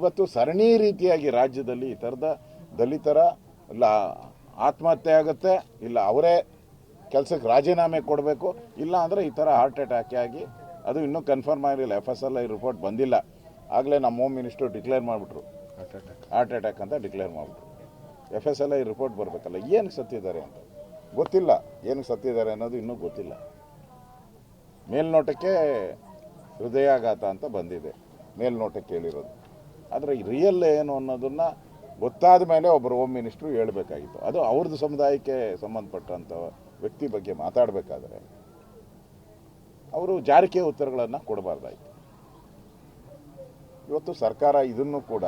ಇವತ್ತು ಸರಣಿ ರೀತಿಯಾಗಿ ರಾಜ್ಯದಲ್ಲಿ ಈ ಥರದ ದಲಿತರ ಇಲ್ಲ ಆತ್ಮಹತ್ಯೆ ಆಗುತ್ತೆ, ಇಲ್ಲ ಅವರೇ ಕೆಲಸಕ್ಕೆ ರಾಜೀನಾಮೆ ಕೊಡಬೇಕು, ಇಲ್ಲ ಅಂದರೆ ಈ ಥರ ಹಾರ್ಟ್ ಅಟ್ಯಾಕ್ ಆಗಿ, ಅದು ಇನ್ನೂ ಕನ್ಫರ್ಮ್ ಆಗಿರಲಿಲ್ಲ, FSLI ರಿಪೋರ್ಟ್ ಬಂದಿಲ್ಲ, ಆಗಲೇ ನಮ್ಮ ಹೋಮ್ ಮಿನಿಸ್ಟರ್ ಡಿಕ್ಲೇರ್ ಮಾಡಿಬಿಟ್ರು, ಹಾರ್ಟ್ ಅಟ್ಯಾಕ್ ಅಂತ ಡಿಕ್ಲೇರ್ ಮಾಡಿಬಿಟ್ರು. FSLI ರಿಪೋರ್ಟ್ ಬರಬೇಕಲ್ಲ, ಏನಕ್ಕೆ ಸತ್ತಿದ್ದಾರೆ ಅಂತ ಗೊತ್ತಿಲ್ಲ, ಏನಕ್ಕೆ ಸತ್ತಿದ್ದಾರೆ ಅನ್ನೋದು ಇನ್ನೂ ಗೊತ್ತಿಲ್ಲ. ಮೇಲ್ನೋಟಕ್ಕೆ ಹೃದಯಾಘಾತ ಅಂತ ಬಂದಿದೆ, ಮೇಲ್ನೋಟಕ್ಕೆ ಹೇಳಿರೋದು. ಆದರೆ ರಿಯಲ್ ಏನು ಅನ್ನೋದನ್ನು ಗೊತ್ತಾದ ಮೇಲೆ ಒಬ್ಬರು ಹೋಮ್ ಮಿನಿಸ್ಟ್ರು ಹೇಳಬೇಕಾಗಿತ್ತು. ಅದು ಅವ್ರದ್ದು ಸಮುದಾಯಕ್ಕೆ ಸಂಬಂಧಪಟ್ಟಂಥ ವ್ಯಕ್ತಿ ಬಗ್ಗೆ ಮಾತಾಡಬೇಕಾದ್ರೆ ಅವರು ಜಾರಿಕೆ ಉತ್ತರಗಳನ್ನು ಕೊಡಬಾರ್ದಾಯಿತು. ಇವತ್ತು ಸರ್ಕಾರ ಇದನ್ನು ಕೂಡ,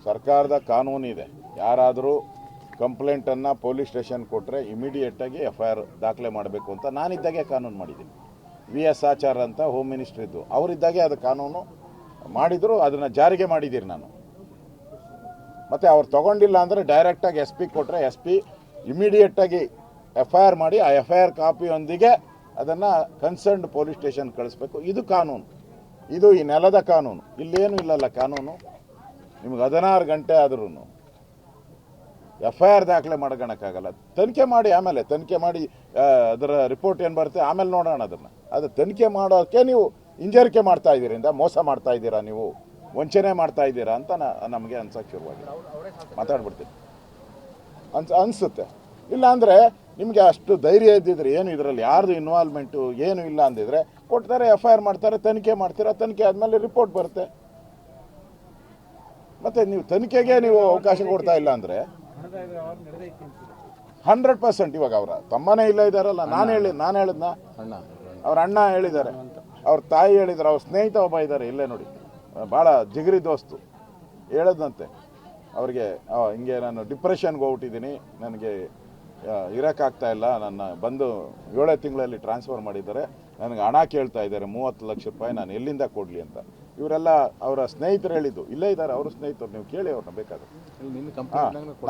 ಸರ್ಕಾರದ ಕಾನೂನಿದೆ, ಯಾರಾದರೂ ಕಂಪ್ಲೇಂಟನ್ನು ಪೊಲೀಸ್ ಸ್ಟೇಷನ್ ಕೊಟ್ಟರೆ ಇಮಿಡಿಯೇಟಾಗಿ FIR ದಾಖಲೆ ಮಾಡಬೇಕು ಅಂತ ನಾನಿದ್ದಾಗೆ ಕಾನೂನು ಮಾಡಿದ್ದೀನಿ. VS ಆಚಾರ್ ಅಂತ ಹೋಮ್ ಮಿನಿಸ್ಟ್ರ್ ಇದ್ದು, ಅವರಿದ್ದಾಗೆ ಅದು ಕಾನೂನು ಮಾಡಿದ್ರು, ಅದನ್ನು ಜಾರಿಗೆ ಮಾಡಿದ್ದೀರಿ ನಾನು. ಮತ್ತು ಅವ್ರು ತೊಗೊಂಡಿಲ್ಲ ಅಂದರೆ ಡೈರೆಕ್ಟಾಗಿ SP ಕೊಟ್ಟರೆ SP ಇಮಿಡಿಯೇಟಾಗಿ FIR ಮಾಡಿ ಆ FIR ಕಾಪಿಯೊಂದಿಗೆ ಅದನ್ನು ಕನ್ಸರ್ನ್ಡ್ ಪೊಲೀಸ್ ಸ್ಟೇಷನ್ ಕಳಿಸ್ಬೇಕು. ಇದು ಕಾನೂನು, ಇದು ಈ ನೆಲದ ಕಾನೂನು. ಇಲ್ಲೇನು ಇಲ್ಲಲ್ಲ ಕಾನೂನು. ನಿಮ್ಗೆ 16 ಗಂಟೆ ಆದ್ರೂ FIR ದಾಖಲೆ ಮಾಡ್ಕೊಳಕ್ಕಾಗಲ್ಲ. ತನಿಖೆ ಮಾಡಿ, ಆಮೇಲೆ ತನಿಖೆ ಮಾಡಿ ಅದರ ರಿಪೋರ್ಟ್ ಏನು ಬರುತ್ತೆ ಆಮೇಲೆ ನೋಡೋಣ ಅದನ್ನು. ಅದು ತನಿಖೆ ಮಾಡೋಕ್ಕೆ ನೀವು ಹಿಂಜರಿಕೆ ಮಾಡ್ತಾ ಇದ್ದೀರಿಂದ, ಮೋಸ ಮಾಡ್ತಾ ಇದ್ದೀರಾ, ನೀವು ವಂಚನೆ ಮಾಡ್ತಾ ಇದ್ದೀರಾ ಅಂತ ನಮಗೆ ಅನ್ಸಕ್ಕೆ ಶುರುವಾಗಿದೆ. ಮಾತಾಡ್ಬಿಡ್ತೀನಿ ಅನಿಸುತ್ತೆ. ಇಲ್ಲ ಅಂದರೆ ನಿಮಗೆ ಅಷ್ಟು ಧೈರ್ಯ ಇದ್ದಿದ್ರೆ, ಏನು ಇದರಲ್ಲಿ ಯಾರ್ದು ಇನ್ವಾಲ್ವ್ಮೆಂಟು ಏನು ಇಲ್ಲ ಅಂದಿದ್ರೆ ಕೊಡ್ತಾರೆ, FIR ಮಾಡ್ತಾರೆ, ತನಿಖೆ ಮಾಡ್ತೀರಾ, ತನಿಖೆ ಆದಮೇಲೆ ರಿಪೋರ್ಟ್ ಬರುತ್ತೆ. ಮತ್ತು ನೀವು ತನಿಖೆಗೆ ನೀವು ಅವಕಾಶ ಕೊಡ್ತಾ ಇಲ್ಲ ಅಂದರೆ 100% ಇವಾಗ ಅವರ ತಮ್ಮನೇ ಇಲ್ಲ ಇದ್ದಾರಲ್ಲ, ನಾನು ಹೇಳಿದ್ನ, ಅವ್ರ ಅಣ್ಣ ಹೇಳಿದ್ದಾರೆ, ಅವ್ರ ತಾಯಿ ಹೇಳಿದ್ದಾರೆ, ಅವ್ರ ಸ್ನೇಹಿತ ಒಬ್ಬ ಇದ್ದಾರೆ ಇಲ್ಲೇ ನೋಡಿ, ಭಾಳ ಜಿಗರಿ ದೋಸ್ತು, ಹೇಳದಂತೆ ಅವ್ರಿಗೆ ಹಿಂಗೆ ನಾನು ಡಿಪ್ರೆಷನ್ಗೆ ಹೋಗ್ಬಿಟ್ಟಿದ್ದೀನಿ, ನನಗೆ ಇರೋಕ್ಕಾಗ್ತಾ ಇಲ್ಲ, ನನ್ನ ಬಂದು 7 ತಿಂಗಳಲ್ಲಿ ಟ್ರಾನ್ಸ್ಫರ್ ಮಾಡಿದ್ದಾರೆ, ನನಗೆ ಹಣ ಕೇಳ್ತಾ ಇದ್ದಾರೆ 30 ಲಕ್ಷ ರೂಪಾಯಿ, ನಾನು ಎಲ್ಲಿಂದ ಕೊಡಲಿ ಅಂತ. ಇವರೆಲ್ಲ ಅವರ ಸ್ನೇಹಿತರು ಹೇಳಿದ್ದು, ಇಲ್ಲೇ ಇದ್ದಾರೆ ಅವ್ರ ಸ್ನೇಹಿತರು, ನೀವು ಕೇಳಿ ಅವ್ರನ್ನ ಬೇಕಾದ್ರೆ.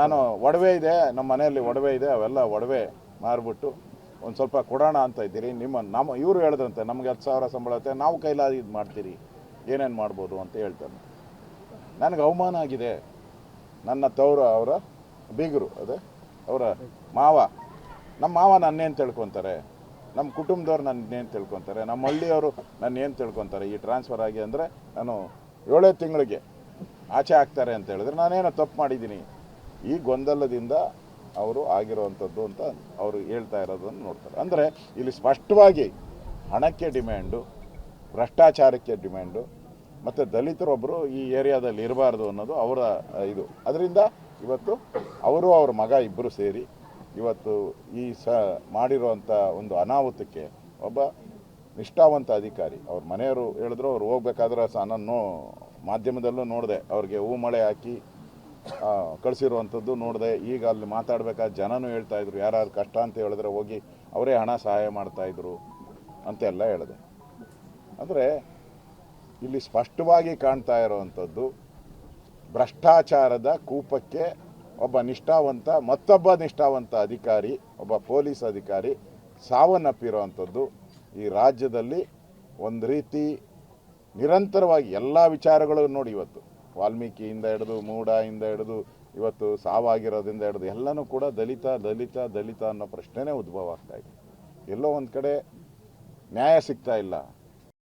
ನಾನು ಒಡವೆ ಇದೆ, ನಮ್ಮ ಮನೆಯಲ್ಲಿ ಒಡವೆ ಇದೆ, ಅವೆಲ್ಲ ಒಡವೆ ಮಾರ್ಬಿಟ್ಟು ಒಂದು ಸ್ವಲ್ಪ ಕೊಡೋಣ ಅಂತ ಇದ್ದೀರಿ, ನಮ್ಮ ಇವರು ಹೇಳಿದ್ರಂತೆ ನಮಗೆ 10,000 ಸಂಬಳ ಐತೆ, ನಾವು ಕೈಲಾದ ಇದು ಮಾಡ್ತೀರಿ, ಏನೇನು ಮಾಡ್ಬೋದು ಅಂತ ಹೇಳ್ತಾರೆ. ನನಗೆ ಅವಮಾನ ಆಗಿದೆ. ನನ್ನ ಅವರ ಬೀಗರು, ಅದೇ ಅವರ ಮಾವ, ನಮ್ಮ ಮಾವ ನನ್ನೇನು ತಿಳ್ಕೊತಾರೆ, ನಮ್ಮ ಕುಟುಂಬದವ್ರು ನನ್ನೇನು ತಿಳ್ಕೊತಾರೆ, ನಮ್ಮ ಹಳ್ಳಿಯವರು ನನ್ನೇನು ತಿಳ್ಕೊತಾರೆ ಈ ಟ್ರಾನ್ಸ್ಫರ್ ಆಗಿ ಅಂದರೆ, ನಾನು 7 ತಿಂಗಳಿಗೆ ಆಚೆ ಹಾಕ್ತಾರೆ ಅಂತ ಹೇಳಿದ್ರೆ ನಾನೇನೋ ತಪ್ಪು ಮಾಡಿದ್ದೀನಿ. ಈ ಗೊಂದಲದಿಂದ ಅವರು ಆಗಿರೋವಂಥದ್ದು ಅಂತ ಅವರು ಹೇಳ್ತಾ ಇರೋದನ್ನು ನೋಡ್ತಾರೆ. ಅಂದರೆ ಇಲ್ಲಿ ಸ್ಪಷ್ಟವಾಗಿ ಹಣಕ್ಕೆ ಡಿಮ್ಯಾಂಡು, ಭ್ರಷ್ಟಾಚಾರಕ್ಕೆ ಡಿಮ್ಯಾಂಡು, ಮತ್ತು ದಲಿತರೊಬ್ಬರು ಈ ಏರಿಯಾದಲ್ಲಿ ಇರಬಾರ್ದು ಅನ್ನೋದು ಅವರ ಇದು. ಅದರಿಂದ ಇವತ್ತು ಅವರು ಅವ್ರ ಮಗ ಇಬ್ಬರು ಸೇರಿ ಇವತ್ತು ಈ ಮಾಡಿರುವಂಥ ಒಂದು ಅನಾಹುತಕ್ಕೆ ಒಬ್ಬ ನಿಷ್ಠಾವಂತ ಅಧಿಕಾರಿ, ಅವ್ರ ಮನೆಯವರು ಹೇಳಿದ್ರು, ಅವ್ರು ಹೋಗ್ಬೇಕಾದ್ರೆ ನಾನು ಮಾಧ್ಯಮದಲ್ಲೂ ನೋಡಿದೆ, ಅವ್ರಿಗೆ ಹೂ ಮಳೆ ಹಾಕಿ ಕಳಿಸಿರುವಂಥದ್ದು ನೋಡಿದೆ. ಈಗ ಅಲ್ಲಿ ಮಾತಾಡಬೇಕಾದ ಜನನೂ ಹೇಳ್ತಾಯಿದ್ರು, ಯಾರು ಕಷ್ಟ ಅಂತ ಹೇಳಿದ್ರೆ ಹೋಗಿ ಅವರೇ ಹಣ ಸಹಾಯ ಮಾಡ್ತಾಯಿದ್ರು ಅಂತೆಲ್ಲ ಹೇಳಿದೆ. ಅಂದರೆ ಇಲ್ಲಿ ಸ್ಪಷ್ಟವಾಗಿ ಕಾಣ್ತಾ ಇರುವಂಥದ್ದು ಭ್ರಷ್ಟಾಚಾರದ ಕೂಪಕ್ಕೆ ಒಬ್ಬ ನಿಷ್ಠಾವಂತ, ಮತ್ತೊಬ್ಬ ನಿಷ್ಠಾವಂತ ಅಧಿಕಾರಿ, ಒಬ್ಬ ಪೊಲೀಸ್ ಅಧಿಕಾರಿ ಸಾವನ್ನಪ್ಪಿರುವಂಥದ್ದು ಈ ರಾಜ್ಯದಲ್ಲಿ ಒಂದು ರೀತಿ ನಿರಂತರವಾಗಿ ಎಲ್ಲ ವಿಚಾರಗಳು ನೋಡಿ. ಇವತ್ತು ವಾಲ್ಮೀಕಿಯಿಂದ ಹಿಡಿದು ಮೂಡಾಯಿಂದ ಹಿಡಿದು ಇವತ್ತು ಸಾವಾಗಿರೋದ್ರಿಂದ ಹಿಡಿದು ಎಲ್ಲನೂ ಕೂಡ ದಲಿತ ದಲಿತ ದಲಿತ ಅನ್ನೋ ಪ್ರಶ್ನೆನೇ ಉದ್ಭವ ಆಗ್ತಾ ಇದೆ. ಎಲ್ಲೋ ಒಂದು ಕಡೆ ನ್ಯಾಯ ಸಿಗ್ತಾ ಇಲ್ಲ.